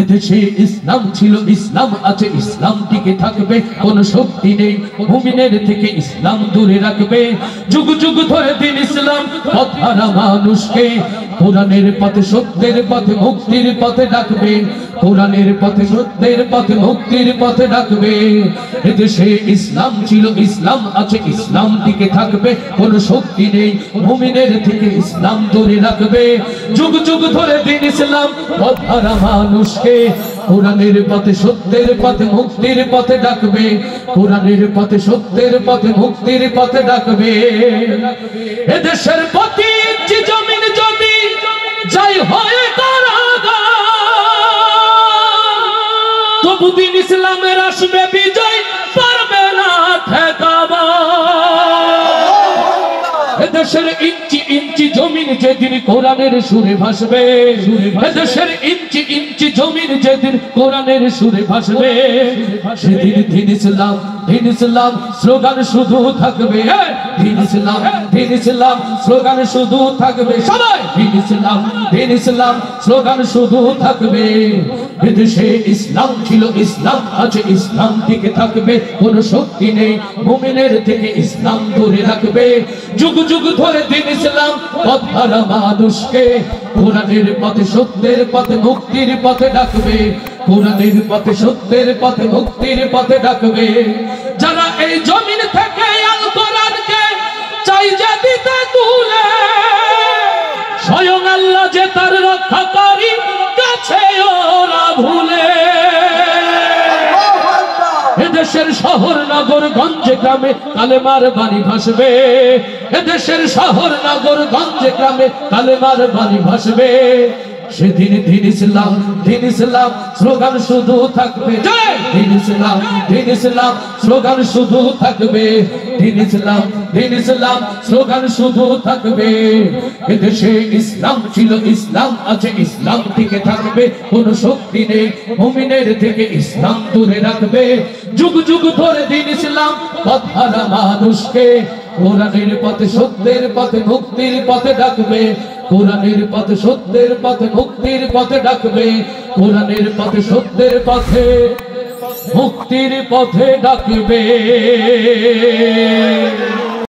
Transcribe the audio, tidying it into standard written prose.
এদেশে ইসলাম ছিল, ইসলাম আছে, ইসলাম টিকে থাকবে, কোন শক্তি নেই মুমিনের থেকে ইসলাম দূরে রাখবে। যুগ যুগ ধরে দিন ইসলাম পথহারা মানুষকে কোরআনের পথে, সত্যের পথে, মুক্তির পথে ডাকবে। কোরআনের পথে, সত্যের পথে, মুক্তির পথে ডাকবে। এদেশে ইসলাম ছিল, ইসলাম আছে, ইসলাম টিকে থাকবে, কোন শক্তি নেই মুমিনের থেকে ইসলাম দূরে রাখবে। যুগ যুগ ধরে দিন ইসলাম পথহারা মানুষকে কোরআনের পথে, সত্যের পথে, মুক্তির পথে ডাকবে। কোরআনের পথে, সত্যের পথে, মুক্তির পথে ডাকবে। এদেশের প্রতি ইঞ্চি জমিন যদি যাই হয় কারাগার, তবু দিন ইসলামের আসবে বিজয়, পারবে না ঠেকাবা। এদেশের ইঞ্চি ইঞ্চি জমিন যেদিন কোরআনের সুরে ভাসবে, এদেশের ইঞ্চি ইঞ্চি জমিন যেদিন কোরআনের সুরে ভাসবে, সেদিন দিন ইসলাম, দিন ইসলাম স্লোগান শুধু থাকবে। দিন ইসলাম, দিন ইসলাম স্লোগান শুধু থাকবে। সবাই দিন ইসলাম, দিন ইসলাম স্লোগান শুধু থাকবে। এদেশে ইসলাম ছিল, ইসলাম আছে, ইসলাম টিকে থাকবে, কোন শক্তি নেই মুমিনের থেকে ইসলাম দূরে রাখবে। যুগ যুগ ধরে দিন ইসলাম পথহারা মানুষকে কোরআনের পথে, সত্যের পথে, মুক্তির পথে ডাকবে। কোরআনের পথে, সত্যের পথে, মুক্তির পথে ডাকবে। যারা এই জমিন থেকে আল কোরআনকে চাই যে দিতে তুলে, স্বয়ং আল্লাহ যে তার রক্ষাকারী, কাছে ওরা ভুলে। এদেশের শহর নগর গঞ্জে গ্রামে কালেমার বাণী ভাসবে। এদেশের শহর নগর গঞ্জে গ্রামে কালেমার বাণী ভাসবে। সেদিন দিন ইসলাম, দিন ইসলাম স্লোগান শুধু থাকবে। দিন ইসলাম, দিন ইসলাম স্লোগান শুধু থাকবে। দিন ইসলাম, দিন ইসলাম স্লোগান শুধু থাকবে। এদেশে ইসলাম ছিল, ইসলাম আছে, ইসলাম টিকে থাকবে, কোন শক্তি নেই মুমিনের থেকে ইসলাম দূরে রাখবে। যুগ যুগ ধরে দিন ইসলাম পথহারা মানুষকে কোরআনের পথে, সত্যের পথে, মুক্তির পথে ডাকবে। কোরআনের পথে, সত্যের পথে, মুক্তির পথে ডাকবে। কোরআনের পথে, সত্যের পথে, মুক্তির পথে ডাকবে।